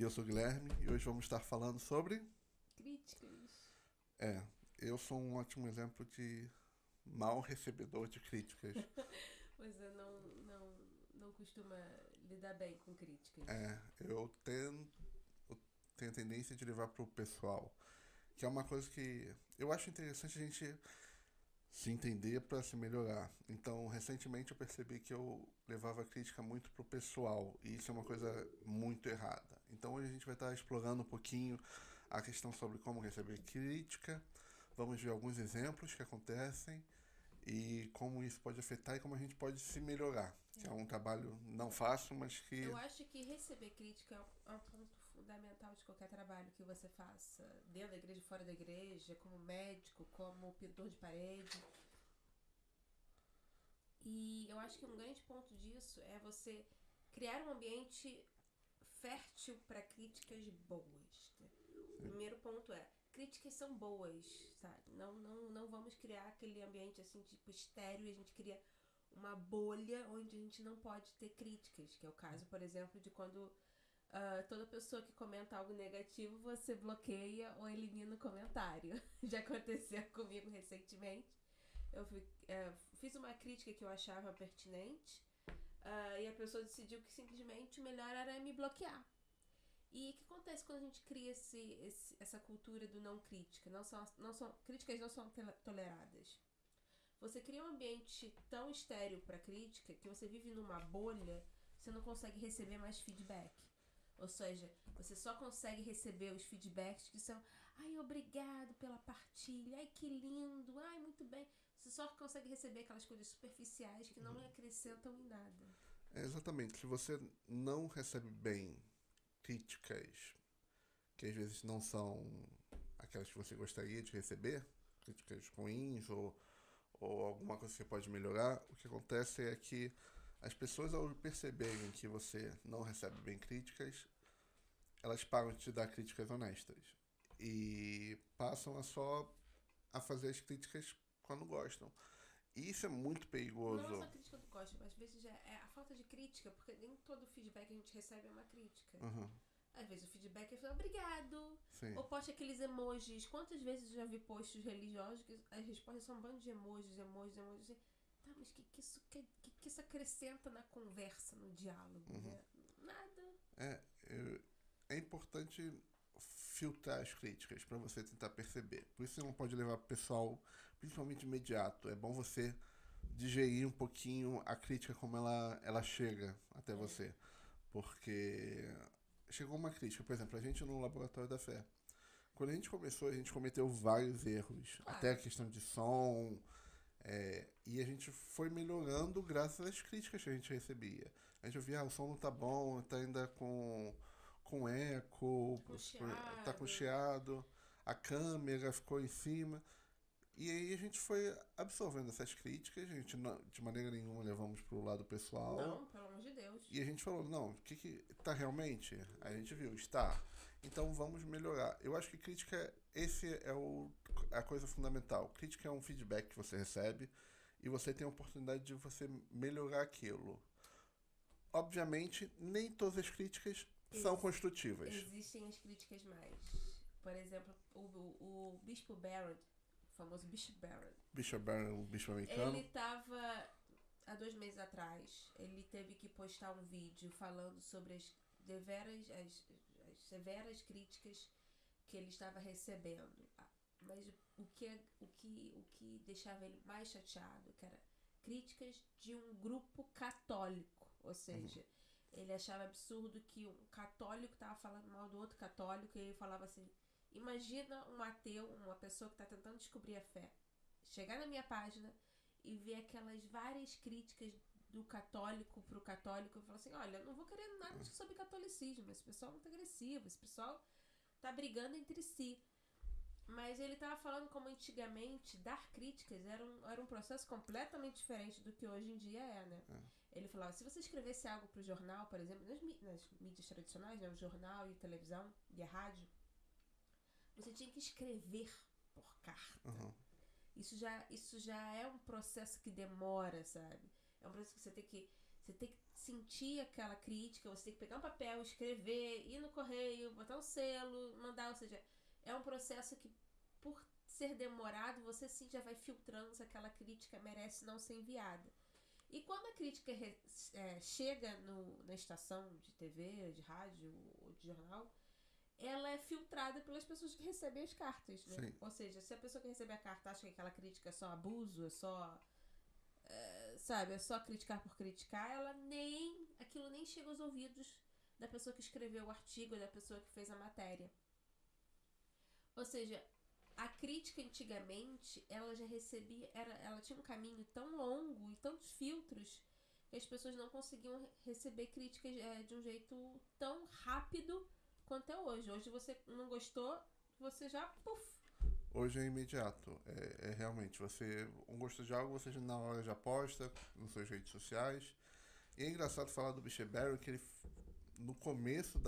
eu sou o Guilherme e hoje vamos estar falando sobre... Críticas. Eu sou um ótimo exemplo de mal recebedor de críticas. Você não costuma lidar bem com críticas. Eu tenho a tendência de levar pro pessoal, que é uma coisa que eu acho interessante a gente se entender para se melhorar. Então, recentemente eu percebi que eu levava a crítica muito pro pessoal e isso é uma coisa muito errada. Então, hoje a gente vai estar explorando um pouquinho a questão sobre como receber crítica. Vamos ver alguns exemplos que acontecem e como isso pode afetar e como a gente pode se melhorar. Que é um trabalho não fácil, mas que... Eu acho que receber crítica é um ponto fundamental de qualquer trabalho que você faça, dentro da igreja, fora da igreja, como médico, como pintor de parede. E eu acho que um grande ponto disso é você criar um ambiente fértil para críticas boas. Né? O primeiro ponto é, críticas são boas, sabe? Não vamos criar aquele ambiente assim, tipo, estéreo, e a gente cria uma bolha onde a gente não pode ter críticas, que é o caso, por exemplo, de quando toda pessoa que comenta algo negativo, você bloqueia ou elimina o comentário. Já aconteceu comigo recentemente. Eu fiz uma crítica que eu achava pertinente e a pessoa decidiu que simplesmente o melhor era me bloquear. E o que acontece quando a gente cria essa cultura do não crítica? Críticas não são toleradas. Você cria um ambiente tão estéril para crítica que você vive numa bolha, você não consegue receber mais feedback. Ou seja, você só consegue receber os feedbacks que são ai, obrigado pela partilha, ai, que lindo, ai, muito bem. Você só consegue receber aquelas coisas superficiais que não lhe acrescentam em nada. Exatamente, se você não recebe bem críticas que às vezes não são aquelas que você gostaria de receber, críticas ruins ou alguma coisa que você pode melhorar, o que acontece é que as pessoas, ao perceberem que você não recebe bem críticas, elas param de te dar críticas honestas e passam a só a fazer as críticas quando gostam. E isso é muito Não é perigoso. só crítica do gosto, mas às vezes é a falta de crítica, porque nem todo feedback que a gente recebe é uma crítica. Uhum, Às vezes o feedback é obrigado. sim. Ou poste aqueles emojis. Quantas vezes eu já vi posts religiosos que as respostas são um bando de emojis. Assim, tá, mas que isso acrescenta na conversa, no diálogo, Uhum. né? Nada. É, é importante filtrar as críticas para você tentar perceber. Por isso você não pode levar pro pessoal, principalmente imediato. É bom você digerir um pouquinho a crítica como ela chega até É. você. Porque chegou uma crítica, por exemplo, a gente no Laboratório da Fé. Quando a gente começou, a gente cometeu vários erros. Até a Claro. questão de som. E a gente foi melhorando graças às críticas que a gente recebia. A gente ouvia, o som não tá bom, tá ainda com eco, Tá com tá com chiado. chiado, a câmera ficou em cima. E aí a gente foi absorvendo essas críticas, a gente de maneira nenhuma levamos pro lado pessoal. Não, pelo amor de Deus. E a gente falou, não, o que tá realmente? Aí a gente viu, está. Então vamos melhorar. Eu acho que crítica, esse é a coisa fundamental. Crítica é um feedback que você recebe e você tem a oportunidade de você melhorar aquilo. Obviamente, nem todas as críticas são Ex- construtivas. Existem as críticas mais. Por exemplo, o Bispo Barrett, o famoso Bishop Barrett, Bishop Barron, bicho ele americano. tava há 2 meses atrás, ele teve que postar um vídeo falando sobre as severas críticas que ele estava recebendo. Mas o que deixava ele mais chateado, que era críticas de um grupo católico. Ou seja, ele achava absurdo que um católico estava falando mal do outro católico e ele falava assim, imagina um ateu, uma pessoa que está tentando descobrir a fé, chegar na minha página e ver aquelas várias críticas do católico pro católico e falar assim, olha, eu não vou querer nada sobre catolicismo, esse pessoal é muito agressivo, esse pessoal tá brigando entre si. Mas ele tava falando como antigamente dar críticas era um processo completamente diferente do que hoje em dia é, né? Ele falava, se você escrevesse algo pro jornal, por exemplo, nas mídias tradicionais, né? O jornal e a televisão e a rádio, você tinha que escrever por carta. Uhum. Isso já é um processo que demora, sabe? É um processo que Você tem que sentir aquela crítica, você tem que pegar um papel, escrever, ir no correio, botar um selo, mandar, ou seja, é um processo que, por ser demorado, você sim já vai filtrando se aquela crítica merece não ser enviada. E quando a crítica chega na estação de TV, de rádio ou de jornal, ela é filtrada pelas pessoas que recebem as cartas, né? Sim. Ou seja, se a pessoa que recebe a carta acha que aquela crítica é só abuso, é só... sabe, é só criticar por criticar, aquilo nem chega aos ouvidos da pessoa que escreveu o artigo, da pessoa que fez a matéria. Ou seja, a crítica antigamente, ela já recebia, ela tinha um caminho tão longo e tantos filtros que as pessoas não conseguiam receber críticas de um jeito tão rápido quanto é hoje. Hoje você não gostou, você já, Hoje é imediato. Realmente, você um gosto de algo, você na hora já posta nas suas redes sociais. E é engraçado falar do Biche Barry, que ele, no começo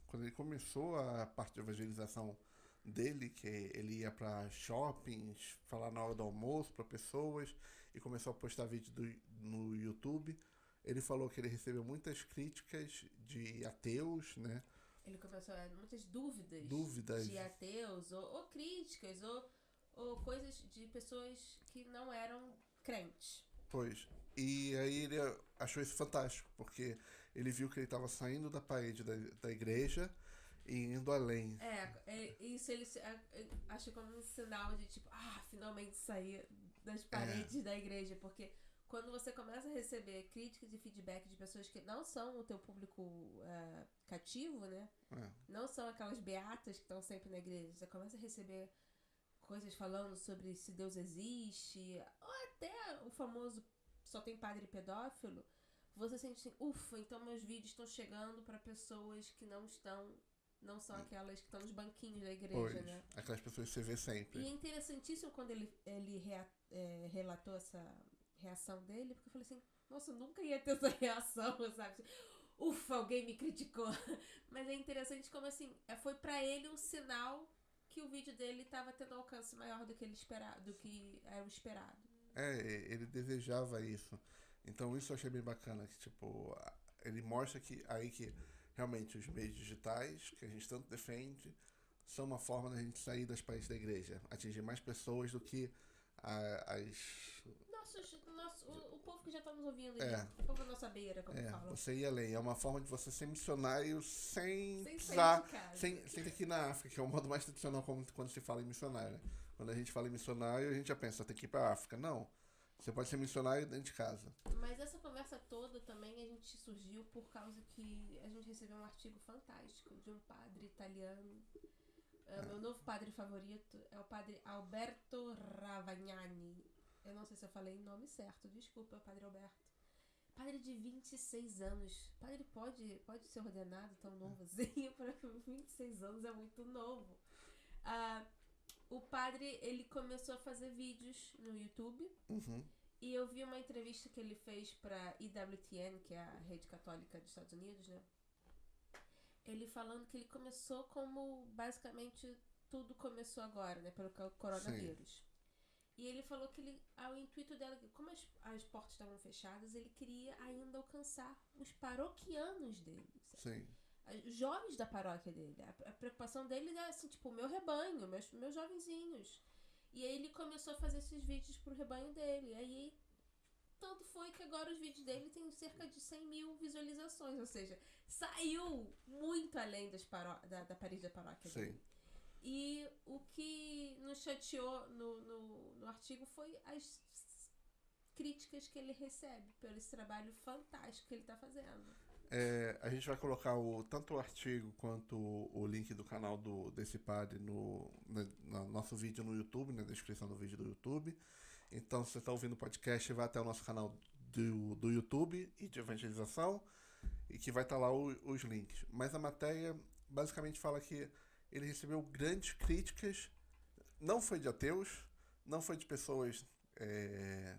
quando ele começou a parte de evangelização dele, que ele ia para shoppings, falar na hora do almoço para pessoas, e começou a postar vídeo no YouTube, ele falou que ele recebeu muitas críticas de ateus, né? Ele começou a muitas dúvidas de ateus, ou críticas, ou coisas de pessoas que não eram crentes. Pois. E aí ele achou isso fantástico, porque ele viu que ele estava saindo da parede da igreja e indo além. Isso ele acha como um sinal de tipo, finalmente sair das paredes da igreja, porque quando você começa a receber críticas e feedback de pessoas que não são o teu público cativo, né? Não são aquelas beatas que estão sempre na igreja. Você começa a receber coisas falando sobre se Deus existe, ou até o famoso só tem padre pedófilo. Você sente assim, ufa, então meus vídeos estão chegando para pessoas que não são aquelas que estão nos banquinhos da igreja, né? Aquelas pessoas que você vê sempre. E é interessantíssimo quando ele relatou essa reação dele, porque eu falei assim, nossa, eu nunca ia ter essa reação, sabe? Ufa, alguém me criticou. Mas é interessante como assim, foi pra ele um sinal que o vídeo dele estava tendo um alcance maior do que ele esperava, do que era o esperado. Ele desejava isso. Então isso eu achei bem bacana, que tipo, ele mostra que realmente os meios digitais, que a gente tanto defende, são uma forma da gente sair das paredes da igreja, atingir mais pessoas do que o povo que já está nos ouvindo, o povo da nossa beira, como falam. Você ir além. É uma forma de você ser missionário sem precisar, sem ter que ir na África, que é o modo mais tradicional quando se fala em missionário, né? Quando a gente fala em missionário, a gente já pensa, tem que ir pra África. Não. Você pode ser missionário dentro de casa. Mas essa conversa toda também a gente surgiu por causa que a gente recebeu um artigo fantástico de um padre italiano. Meu novo padre favorito é o padre Alberto Ravagnani. Eu não sei se eu falei o nome certo, desculpa, padre Alberto. Padre de 26 anos. Padre pode ser ordenado tão novo assim? Para 26 anos é muito novo. O padre, ele começou a fazer vídeos no YouTube. Uhum. E eu vi uma entrevista que ele fez para EWTN, que é a rede católica dos Estados Unidos, né? Ele falando que ele começou como basicamente tudo começou agora, né? Pelo coronavírus. Sim. E ele falou que o intuito dela, como as portas estavam fechadas, ele queria ainda alcançar os paroquianos dele. Sabe? Sim. Os jovens da paróquia dele. A preocupação dele é assim, tipo, o meu rebanho, meus jovenzinhos. E aí ele começou a fazer esses vídeos pro rebanho dele. Aí, tanto foi que agora os vídeos dele tem cerca de 100 mil visualizações. Ou seja, saiu muito além da parede da paróquia Sim. dele. E o que nos chateou no artigo foi as críticas que ele recebe pelo esse trabalho fantástico que ele está fazendo. A gente vai colocar tanto o artigo quanto o link do canal desse padre no nosso vídeo no YouTube, na descrição do vídeo do YouTube. Então, se você está ouvindo o podcast, vai até o nosso canal do YouTube e de evangelização, e que vai estar lá os links. Mas a matéria basicamente fala que ele recebeu grandes críticas, não foi de ateus, não foi de pessoas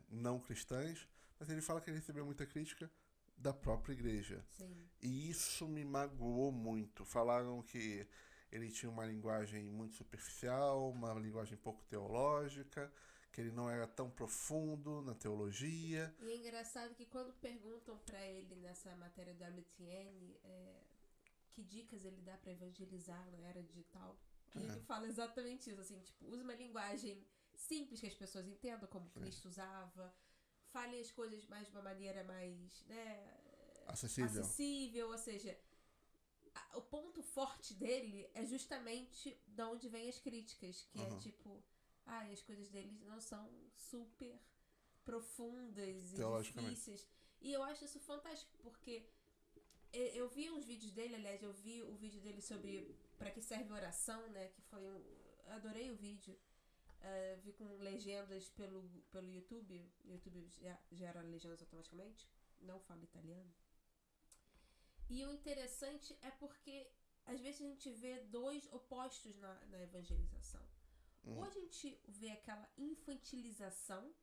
não cristãs, mas ele fala que ele recebeu muita crítica da própria igreja. Sim. E isso me magoou muito. Falaram que ele tinha uma linguagem muito superficial, uma linguagem pouco teológica, que que ele não era tão profundo na teologia. E é engraçado que quando perguntam pra ele nessa matéria do WTN que dicas ele dá pra evangelizar na era digital, e ele fala exatamente isso, assim, tipo, usa uma linguagem simples que as pessoas entendam, como Cristo usava, fale as coisas mais de uma maneira mais, né, acessível, ou seja, o ponto forte dele é justamente de onde vem as críticas, que é tipo, as coisas dele não são super profundas e difíceis. E eu acho isso fantástico, porque eu vi uns vídeos dele, aliás, eu vi o vídeo dele sobre pra que serve oração, né, que foi adorei o vídeo. Vi com legendas pelo YouTube. O YouTube gera legendas automaticamente. Não falo italiano. E o interessante é porque às vezes a gente vê dois opostos na evangelização. Ou a gente vê aquela infantilização,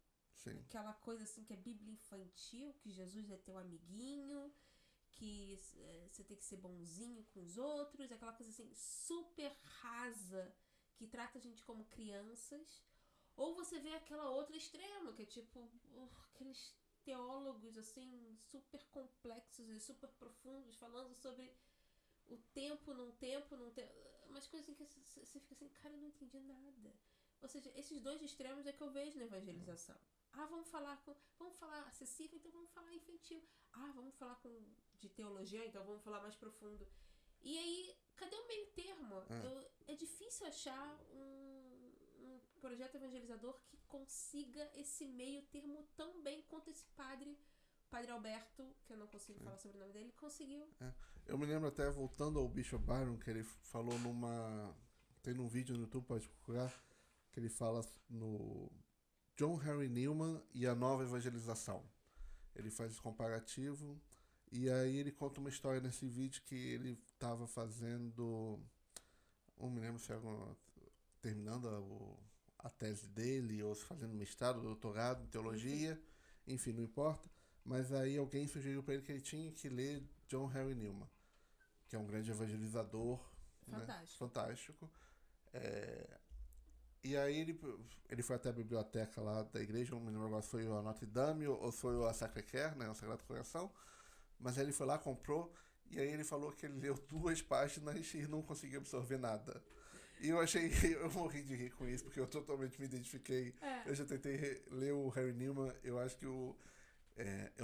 aquela coisa assim que é Bíblia infantil, que Jesus é teu amiguinho, que você tem que ser bonzinho com os outros, aquela coisa assim super rasa, que trata a gente como crianças. Ou você vê aquela outra extrema, que é tipo aqueles teólogos assim super complexos e super profundos, falando sobre o tempo, não tempo, umas coisas em que você fica assim, cara, eu não entendi nada. Ou seja, esses dois extremos é que eu vejo na evangelização. Vamos falar acessível, então vamos falar infantil. Vamos falar de teologia, então vamos falar mais profundo. E aí, cadê o meio termo? É difícil achar um projeto evangelizador que consiga esse meio termo tão bem quanto esse Padre Alberto, que eu não consigo falar sobre o nome dele, conseguiu. Eu me lembro até, voltando ao Bishop Barron, que ele falou tem num vídeo no YouTube, pode procurar, que ele fala no John Henry Newman e a nova evangelização. Ele faz esse comparativo, e aí ele conta uma história nesse vídeo que ele estava fazendo, não me lembro se era terminando a tese dele, ou fazendo mestrado, doutorado em teologia, enfim, não importa. Mas aí alguém sugeriu para ele que ele tinha que ler John Henry Newman, que é um grande evangelizador, fantástico. E aí ele foi até a biblioteca lá da igreja, não me lembro agora se foi a Notre Dame ou foi a Sacré-Cœur, né, o Sagrado Coração. Mas aí ele foi lá, comprou, e aí ele falou que ele leu 2 páginas e não conseguiu absorver nada. E eu morri de rir com isso, porque eu totalmente me identifiquei. Eu já tentei ler o Harry Newman, eu acho que eu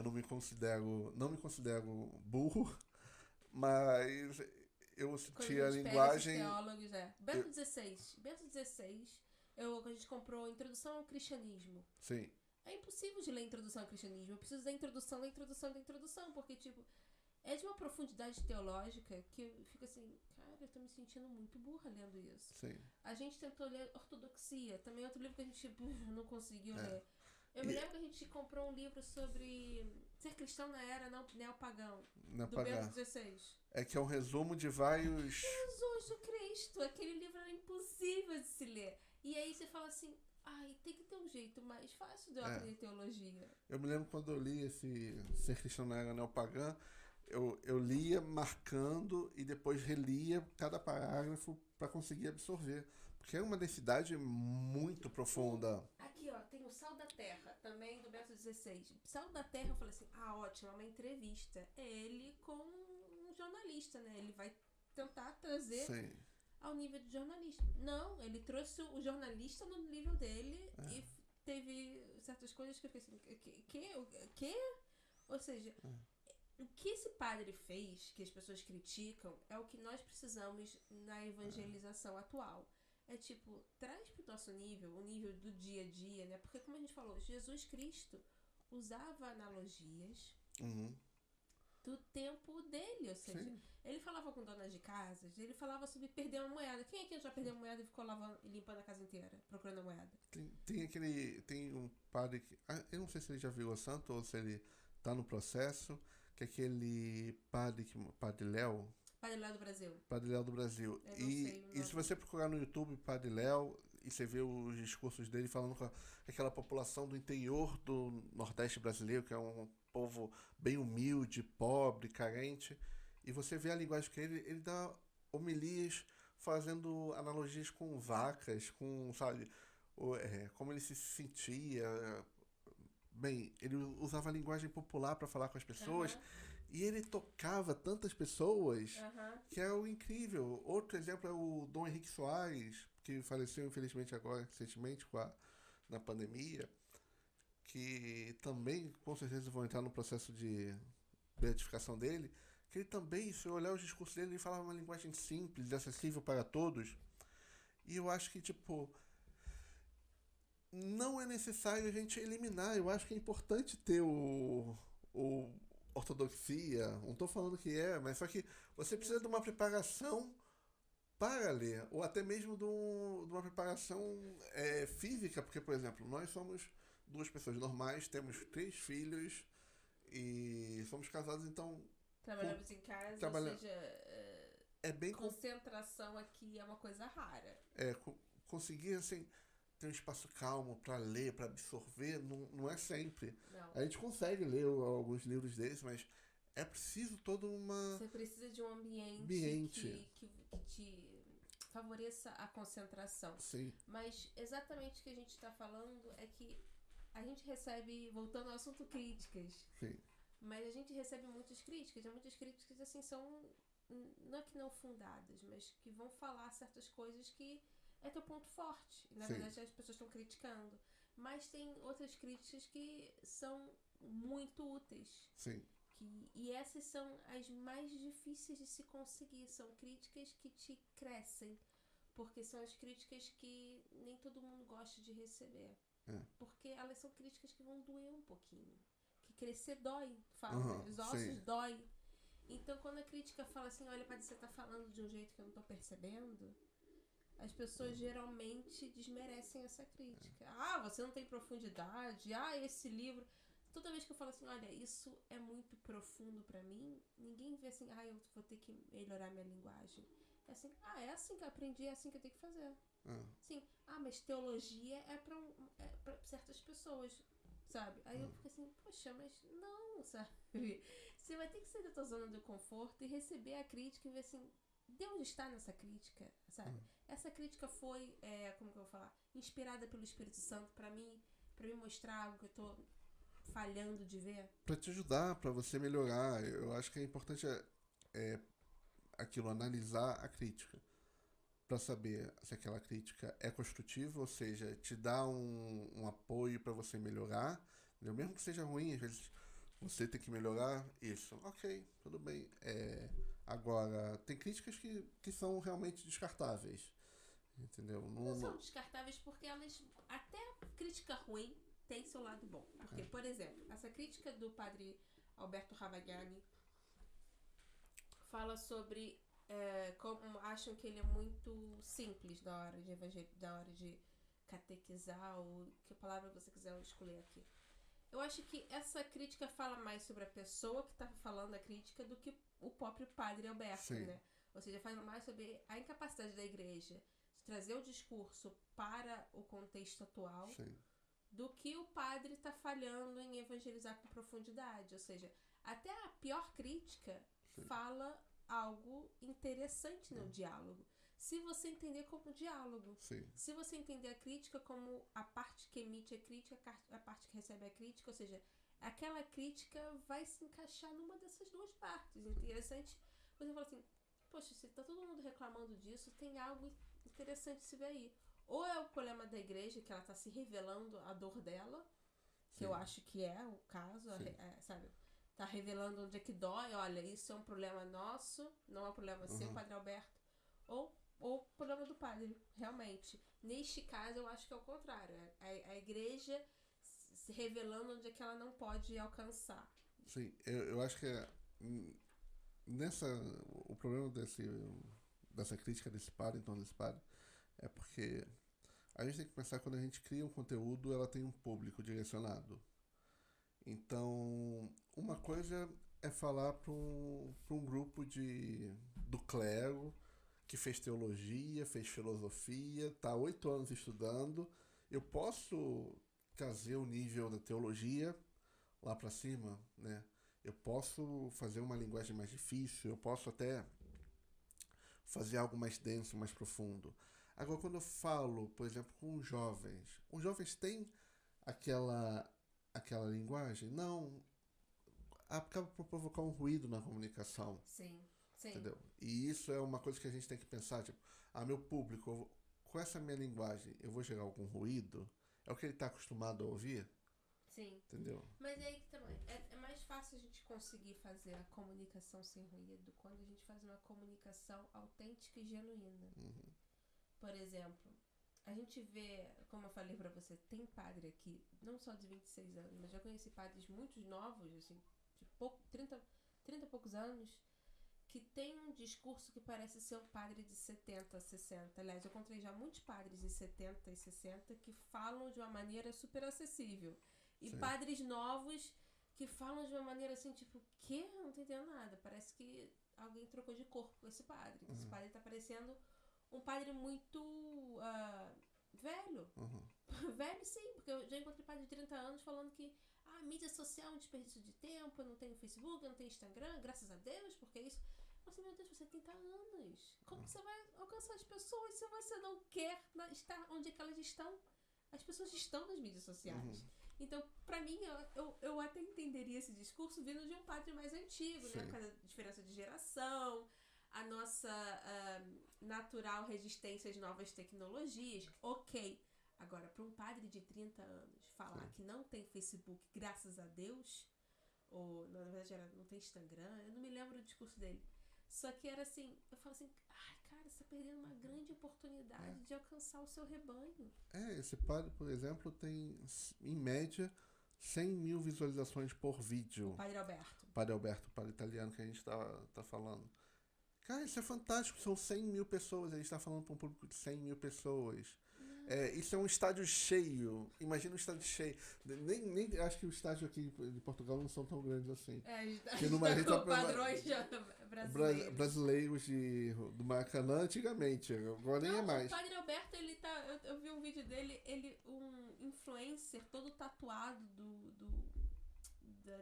não me considero burro, mas eu senti a linguagem... Teólogos, Bento XVI, a gente comprou Introdução ao Cristianismo. Sim. É impossível de ler Introdução ao Cristianismo, eu preciso da introdução, porque, tipo, é de uma profundidade teológica que eu fico assim, cara, eu tô me sentindo muito burra lendo isso. Sim. A gente tentou ler Ortodoxia, também é outro livro que a gente não conseguiu ler. Eu me lembro que a gente comprou um livro sobre ser cristão na era neopagão, do Bento XVI. É que é um resumo de vários... Jesus do Cristo, aquele livro era impossível de se ler. E aí você fala assim, tem que ter um jeito mais fácil de eu aprender teologia. Eu me lembro quando eu li esse Ser Cristão na Era Neopagã, eu lia marcando e depois relia cada parágrafo para conseguir absorver. Porque é uma densidade muito profunda. Aqui, tem o Sal da Terra, também do Bento XVI. Sal da Terra, eu falei assim, ótimo, é uma entrevista. É ele com um jornalista, né? Ele vai tentar trazer ao nível de jornalista. Não, ele trouxe o jornalista no nível dele e teve certas coisas que eu fiquei assim, que? Ou seja, o que esse padre fez, que as pessoas criticam, é o que nós precisamos na evangelização atual. É tipo, traz pro nosso nível, o nível do dia a dia, né? Porque como a gente falou, Jesus Cristo usava analogias do tempo dele, ou seja, ele falava com donas de casas, ele falava sobre perder uma moeda. Quem aqui já perdeu uma moeda e ficou limpando a casa inteira, procurando a moeda? Tem um padre que, eu não sei se ele já virou santo ou se ele tá no processo, que é aquele padre Léo. Padre Léo do Brasil. Padre Léo do Brasil. E se você procurar no YouTube Padre Léo, e você vê os discursos dele falando com aquela população do interior do Nordeste brasileiro, que é um povo bem humilde, pobre, carente, e você vê a linguagem que ele dá homilias fazendo analogias com vacas, com, sabe, como ele se sentia. Bem, ele usava a linguagem popular para falar com as pessoas. Aham, E ele tocava tantas pessoas aham. que é o incrível. Outro exemplo é o Dom Henrique Soares, que faleceu infelizmente agora, recentemente, na pandemia, que também com certeza vão entrar no processo de beatificação dele, que ele também, se eu olhar os discursos dele, ele falava uma linguagem simples, acessível para todos. E eu acho que, tipo, não é necessário a gente eliminar. Eu acho que é importante ter o ortodoxia. Não estou falando que é, mas só que você precisa de uma preparação para ler, ou até mesmo de uma preparação física, porque, por exemplo, nós somos duas pessoas normais, temos 3 filhos e somos casados, então com, Trabalhamos em casa, ou trabalha, seja, é bem concentração aqui é uma coisa rara. conseguir assim ter um espaço calmo para ler, para absorver, não é sempre. Não. A gente consegue ler alguns livros desses, mas é preciso toda uma Você precisa de um ambiente, ambiente. que te favoreça a concentração. Sim, Mas exatamente o que a gente está falando é que a gente recebe, voltando ao assunto, críticas. sim, Mas a gente recebe muitas críticas. E muitas críticas, assim, são não é que não fundadas, mas que vão falar certas coisas que é teu ponto forte. E, na sim, verdade, as pessoas estão criticando. Mas tem outras críticas que são muito úteis. sim, E essas são as mais difíceis de se conseguir. São críticas que te crescem. Porque são as críticas que nem todo mundo gosta de receber. é. Porque elas são críticas que vão doer um pouquinho. Que crescer dói, fala, né? Aham, Os sim, ossos dói. Então, quando a crítica fala assim, olha, Padre, você tá falando de um jeito que eu não tô percebendo, as pessoas geralmente desmerecem essa crítica. Ah, você não tem profundidade. Ah, esse livro... Toda vez que eu falo assim, olha, isso é muito profundo pra mim, ninguém vê assim, ah, eu vou ter que melhorar minha linguagem. É assim, é assim que eu aprendi, é assim que eu tenho que fazer. ah, Sim, mas teologia é pra certas pessoas, sabe? Aí eu fico assim, poxa, mas não, sabe? Você vai ter que sair da tua zona do conforto e receber a crítica e ver assim, Deus está nessa crítica, sabe? Essa crítica foi, como que eu vou falar, inspirada pelo Espírito Santo pra me mostrar algo que eu tô falhando de ver. para te ajudar, para você melhorar. Eu acho que é importante aquilo, analisar a crítica, para saber se aquela crítica é construtiva, ou seja, te dá um apoio para você melhorar, entendeu? Mesmo que seja ruim, às vezes você tem que melhorar isso. Ok, tudo bem. Agora, tem críticas que são realmente descartáveis, entendeu? Não são descartáveis porque elas, até a crítica ruim tem seu lado bom. Porque, por exemplo, essa crítica do padre Alberto Ravagnani fala sobre como acham que ele é muito simples na hora de catequizar, ou que palavra você quiser escolher aqui. Eu acho que essa crítica fala mais sobre a pessoa que está falando a crítica do que o próprio padre Alberto, Sim. né? Ou seja, fala mais sobre a incapacidade da igreja de trazer o discurso para o contexto atual, Sim, do que o padre está falhando em evangelizar com profundidade. Ou seja, até a pior crítica sim, fala algo interessante no diálogo. Se você entender como diálogo. sim, Se você entender a crítica como a parte que emite a crítica, a parte que recebe a crítica, ou seja, aquela crítica vai se encaixar numa dessas duas partes. Interessante, você fala assim, poxa, se tá todo mundo reclamando disso, tem algo interessante de se ver aí. Ou é o problema da igreja, que ela tá se revelando a dor dela, que sim, eu acho que é o caso, sabe? Tá revelando onde é que dói, olha, isso é um problema nosso, não é um problema seu, Padre Alberto. Ou problema do padre, realmente. Neste caso, eu acho que é o contrário. A igreja se revelando onde é que ela não pode alcançar. sim. Eu acho que nessa o problema dessa crítica desse padre, então desse padre, é porque a gente tem que pensar, quando a gente cria um conteúdo, ela tem um público direcionado. Então, uma coisa é falar para um grupo do clero que fez teologia, fez filosofia, está 8 anos estudando. Eu posso trazer o nível da teologia lá para cima, né? Eu posso fazer uma linguagem mais difícil, eu posso até fazer algo mais denso, mais profundo. Agora, quando eu falo, por exemplo, com os jovens têm aquela linguagem? Não, acaba por provocar um ruído na comunicação, Sim, sim, entendeu? E isso é uma coisa que a gente tem que pensar, tipo, meu público, com essa minha linguagem, eu vou gerar algum ruído? É o que ele está acostumado a ouvir, sim. entendeu? Mas aí que também, é mais fácil a gente conseguir fazer a comunicação sem ruído quando a gente faz uma comunicação autêntica e genuína. Uhum. Por exemplo, a gente vê, como eu falei pra você, tem padre aqui, não só de 26 anos, mas já conheci padres muito novos, assim, de 30 e poucos anos, que tem um discurso que parece ser um padre de 70, 60. Aliás, eu encontrei já muitos padres de 70 e 60 que falam de uma maneira super acessível. E Sim. padres novos que falam de uma maneira assim, tipo, quê? Não tô entendendo nada. Parece que alguém trocou de corpo com esse padre. Esse padre tá parecendo um padre muito velho. Uhum. Velho sim, porque eu já encontrei padre de 30 anos falando que mídia social é um desperdício de tempo, eu não tenho Facebook, eu não tenho Instagram, graças a Deus, porque é isso. Nossa, meu Deus, você tem 30 anos. Como que você vai alcançar as pessoas se você não quer estar onde é que elas estão? As pessoas estão nas mídias sociais. Então, pra mim, eu até entenderia esse discurso vindo de um padre mais antigo, né? Por causa da diferença de geração, a nossa natural resistência às novas tecnologias. Ok. Agora, para um padre de 30 anos falar que não tem Facebook, graças a Deus, ou na verdade era, não tem Instagram, eu não me lembro do discurso dele. Só que era assim, eu falo assim, ai cara, você tá perdendo uma grande oportunidade de alcançar o seu rebanho. Esse padre, por exemplo, tem, em média, 100 mil visualizações por vídeo. O padre Alberto. Padre Alberto, o padre italiano que a gente tá falando. Cara, isso é fantástico, são 100 mil pessoas, a gente tá falando para um público de 100 mil pessoas. Isso é um estádio cheio. Imagina um estádio cheio. Nem acho que o estádio aqui de Portugal não são tão grandes assim. A gente tá com padrões brasileiros. Brasileiros do Maracanã antigamente, agora nem é mais. O padre Alberto, ele tá. Eu vi um vídeo dele, um influencer todo tatuado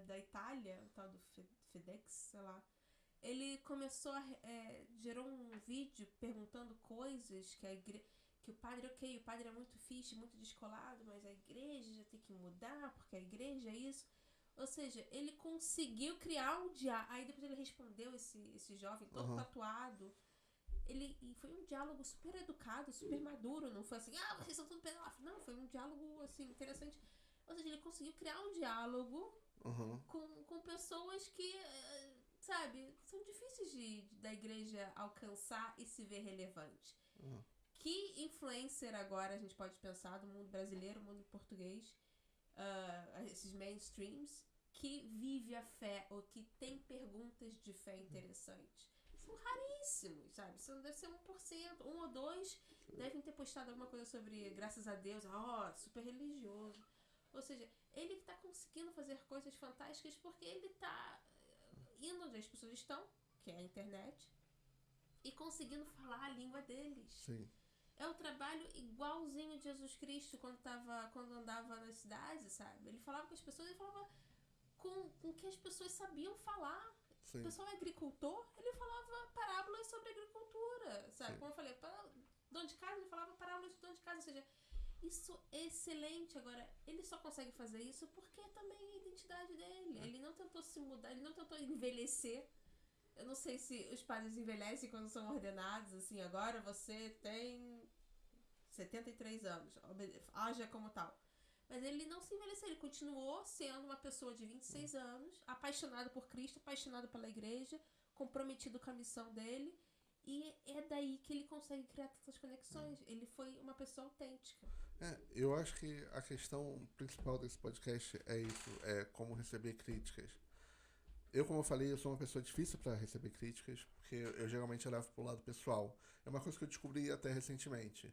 da Itália, o tal do FedEx, sei lá. Ele começou gerou um vídeo perguntando coisas que o padre, o padre é muito fixe, muito descolado, mas a igreja já tem que mudar, porque a igreja é isso. Ou seja, ele conseguiu criar um diálogo. Aí depois ele respondeu esse jovem todo tatuado. E foi um diálogo super educado, super maduro. Não foi assim, vocês são tudo pedófilos. Não, foi um diálogo, assim, interessante. Ou seja, ele conseguiu criar um diálogo com pessoas que, sabe, são difíceis da igreja alcançar e se ver relevante. Que influencer agora a gente pode pensar do mundo brasileiro, mundo português, esses mainstreams, que vive a fé ou que tem perguntas de fé interessantes? São raríssimos, sabe? Isso deve ser 1%, 1 ou 2 devem ter postado alguma coisa sobre graças a Deus, super religioso. Ou seja, ele está conseguindo fazer coisas fantásticas porque ele está indo onde as pessoas estão, que é a internet, e conseguindo falar a língua deles. Sim. É o trabalho igualzinho de Jesus Cristo quando andava nas cidades, sabe? Ele falava com as pessoas, ele falava com que as pessoas sabiam falar. Sim. O pessoal é agricultor, ele falava parábolas sobre agricultura, sabe? Sim. Como eu falei, dono de casa, ele falava parábolas de dono de casa, ou seja, isso é excelente. Agora, ele só consegue fazer isso porque também é a identidade dele. Ele não tentou se mudar, ele não tentou envelhecer. Eu não sei se os padres envelhecem quando são ordenados, assim, agora você tem 73 anos, haja como tal. Mas ele não se envelheceu, ele continuou sendo uma pessoa de 26 anos, apaixonado por Cristo, apaixonado pela igreja, comprometido com a missão dele, e é daí que ele consegue criar tantas conexões. Ele foi uma pessoa autêntica. Eu acho que a questão principal desse podcast é isso, é como receber críticas. Eu, como eu falei, eu sou uma pessoa difícil para receber críticas, porque eu geralmente levo pro lado pessoal. É uma coisa que eu descobri até recentemente.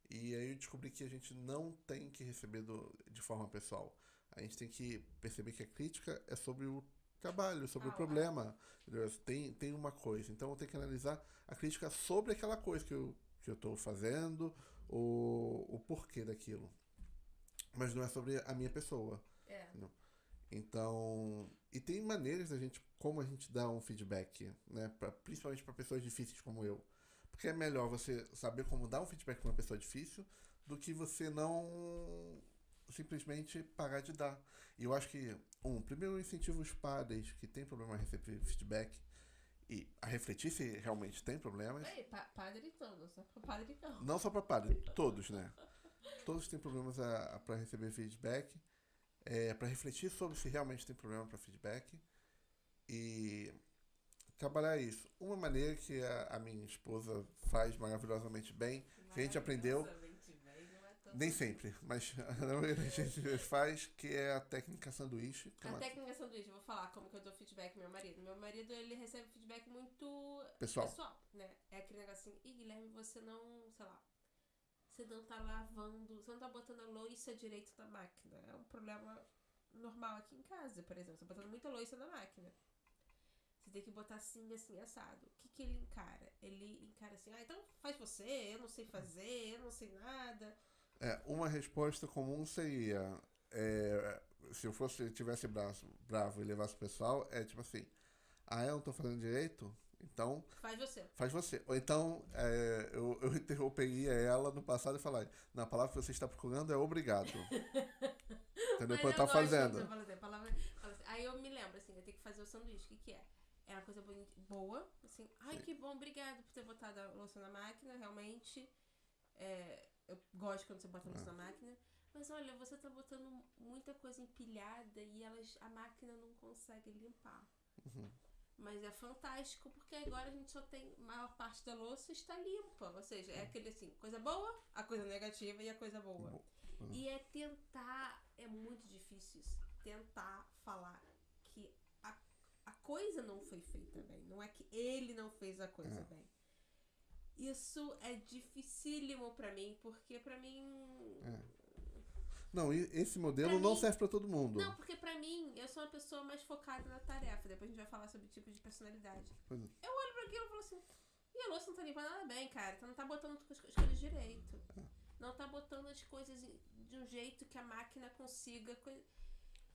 E aí eu descobri que a gente não tem que receber de forma pessoal. A gente tem que perceber que a crítica é sobre o trabalho, sobre o problema. Tem uma coisa. Então eu tenho que analisar a crítica sobre aquela coisa que eu tô fazendo, o porquê daquilo. Mas não é sobre a minha pessoa. Não. Então, e tem maneiras da gente, como a gente dá um feedback, né, principalmente para pessoas difíceis como eu. Porque é melhor você saber como dar um feedback para uma pessoa difícil do que você não simplesmente parar de dar. E eu acho que, primeiro eu incentivo os padres que têm problema a receber feedback e a refletir se realmente tem problemas. Ei, padre não só pra padre não. Não só para padre, todos, né? Todos têm problemas para receber feedback, para refletir sobre se realmente tem problema para feedback e trabalhar isso. Uma maneira que a minha esposa faz maravilhosamente bem, que a gente aprendeu, Maravilhosamente bem, não é tanto nem assim. sempre, mas a gente faz, que é a técnica sanduíche. Que é A uma técnica sanduíche, eu vou falar como que eu dou feedback pro meu marido. Meu marido, ele recebe feedback muito pessoal. né? É aquele negócio assim, Guilherme, você não, sei lá, você não tá lavando, você não tá botando a louça direito na máquina. É um problema normal aqui em casa, por exemplo. Você tá botando muita louça na máquina. Você tem que botar assim, assim, assado. O que ele encara? Ele encara assim, então faz você, eu não sei fazer, eu não sei nada. Uma resposta comum seria, se eu tivesse bravo e levasse o pessoal, é tipo assim, eu não tô fazendo direito? Então, Faz você. faz você. Ou então, eu interromperia ela no passado e falaria, na palavra que você está procurando é obrigado. Entendeu? Mas Pra eu eu estar gosto fazendo. quando você fala assim, fala assim. Aí eu me lembro, assim, eu tenho que fazer o sanduíche. O que é? É uma coisa boa, assim. Ai, Sim. que bom, obrigado por ter botado a louça na máquina. Realmente, eu gosto quando você bota a louça na máquina. Mas olha, você tá botando muita coisa empilhada e a máquina não consegue limpar. Mas é fantástico porque agora a gente só tem, a maior parte da louça está limpa. Ou seja, é aquele assim, coisa boa, a coisa negativa e a coisa boa. E é muito difícil isso, tentar falar que a coisa não foi feita bem. Não é que ele não fez a coisa bem. Isso é dificílimo pra mim, porque pra mim... Não, esse modelo Pra não mim- serve pra todo mundo. Não, porque pra mim, eu sou uma pessoa mais focada na tarefa. Depois a gente vai falar sobre tipo de personalidade. Pois é. Eu olho pra aquilo e falo assim, e a louça não tá limpando nada bem, cara. Tu não tá botando as coisas direito. Não tá botando as coisas de um jeito que a máquina consiga...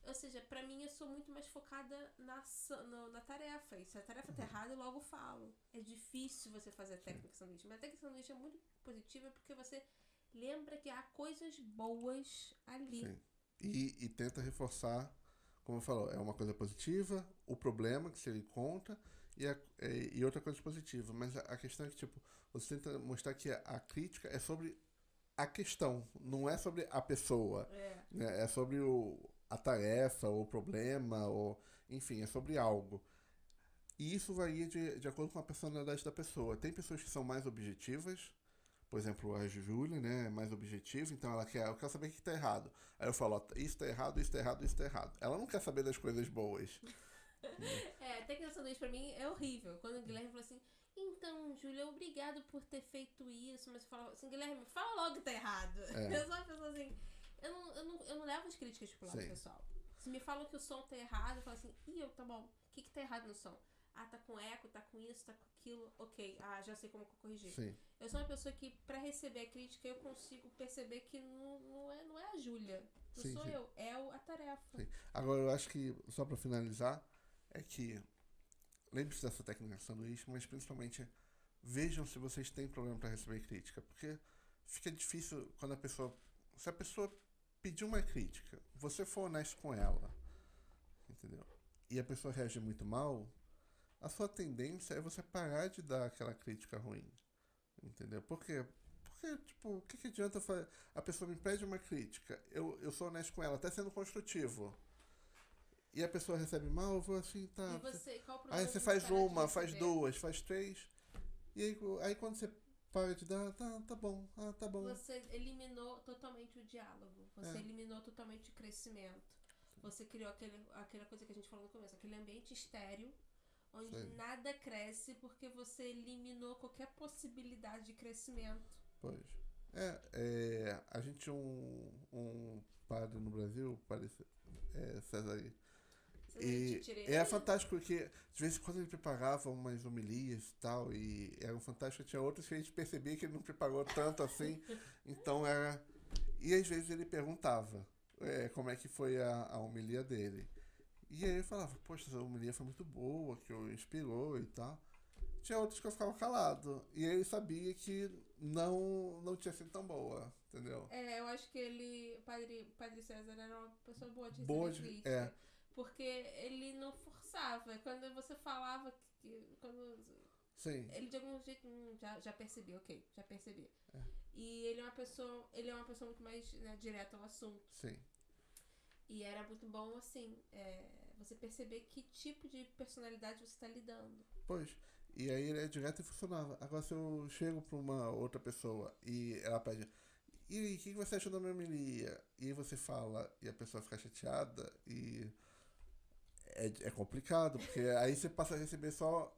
Ou seja, pra mim eu sou muito mais focada na tarefa. E se a tarefa tá errada, eu logo falo. É difícil você fazer a técnica sanduíche. Mas a técnica sanduíche é muito positiva porque você lembra que há coisas boas ali. Sim. E tenta reforçar, como eu falo, é uma coisa positiva, o problema que se ele conta e outra coisa positiva. Mas a questão é que, tipo, você tenta mostrar que a crítica é sobre a questão, não é sobre a pessoa. Né? É sobre a tarefa, ou o problema, ou enfim, é sobre algo. E isso varia de acordo com a personalidade da pessoa. Tem pessoas que são mais objetivas, por exemplo, a Júlia, né, é mais objetiva, então eu quero saber o que está errado. Aí eu falo, ó, isso está errado, isso está errado, isso está errado. Ela não quer saber das coisas boas. A técnica sanduíche pra mim é horrível. Quando o Guilherme falou assim, então, Júlia, obrigado por ter feito isso. Mas eu falo assim, Guilherme, fala logo que tá errado. Eu sou uma pessoa assim, eu não levo as críticas pro lado Sim. pessoal. Se me falam que o som tá errado, eu falo assim, tá bom, o que tá errado no som? Tá com eco, tá com isso, tá com aquilo, ok, já sei como corrigir. Sim. Eu sou uma pessoa que, pra receber a crítica, eu consigo perceber que não é a Júlia, não Sim, sou sim. eu, é a tarefa. Sim. Agora, eu acho que, só para finalizar, é que lembre-se dessa técnica de sanduíche, mas principalmente vejam se vocês têm problema para receber crítica. Porque fica difícil quando se a pessoa pedir uma crítica, você for honesto com ela, entendeu? E a pessoa reagir muito mal, a sua tendência é você parar de dar aquela crítica ruim, entendeu? Por quê? Porque, tipo, o que adianta a pessoa me pede uma crítica, eu sou honesto com ela, até sendo construtivo, e a pessoa recebe mal, eu vou assim, tá. E você, qual o problema Aí você de faz parar de uma, faz receber? duas, faz três, e aí quando você para de dar, tá bom, tá bom. Você eliminou totalmente o diálogo. Você eliminou totalmente o crescimento. Você criou aquela coisa que a gente falou no começo, aquele ambiente estéril, onde Sim. nada cresce porque você eliminou qualquer possibilidade de crescimento. Pois. A gente tinha um padre no Brasil, César. E é fantástico porque de vez em quando ele preparava umas homilias e tal, e eram fantásticos. Tinha outros que a gente percebia que ele não preparou tanto assim, então era. E às vezes ele perguntava como é que foi a homilia dele. E aí ele falava, poxa, essa homilia foi muito boa, que o inspirou e tal. tinha outras que eu ficava calado. E ele sabia que não tinha sido tão boa, entendeu? Eu acho que o Padre César era uma pessoa boa de Boa receber de- crítica. é. Porque ele não forçava. Quando você falava quando Sim, ele de algum jeito já percebi, ok, já percebi. É. E ele é uma pessoa muito mais, né, direta ao assunto. sim. E era muito bom, assim, você perceber que tipo de personalidade você está lidando. Pois. E aí ele é direto e funcionava. Agora se eu chego pra uma outra pessoa e ela pede, e aí, o que você achou da minha homilia? E aí você fala e a pessoa fica chateada e é complicado, porque aí você passa a receber só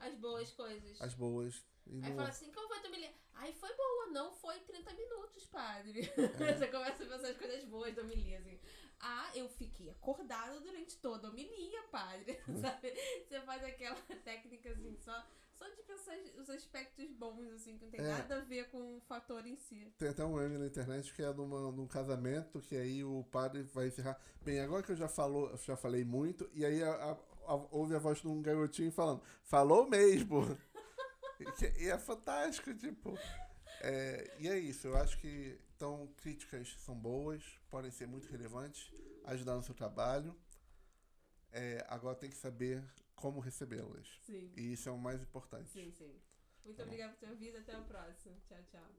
As boas coisas. as boas. E Aí não, fala assim, como foi a tua homilia? Aí foi boa, não foi 30 minutos, padre. É. Você começa a pensar as coisas boas da homilia, assim. Ah, eu fiquei acordada durante toda a homilia, padre. Sabe? Você faz aquela técnica, assim, só de pensar os aspectos bons, assim, que não tem nada a ver com o fator em si. Tem até um meme na internet que é num casamento que aí o padre vai encerrar. Bem, agora que eu já falei muito, e aí ouve a voz de um garotinho falando, falou mesmo. E é fantástico, tipo. E é isso, eu acho que então críticas são boas, podem ser muito relevantes, ajudar no seu trabalho. Agora tem que saber como recebê-las. Sim. E isso é o mais importante. Sim, sim. Muito Tá bom. obrigada por ter ouvido. Até a próxima. Tchau, tchau.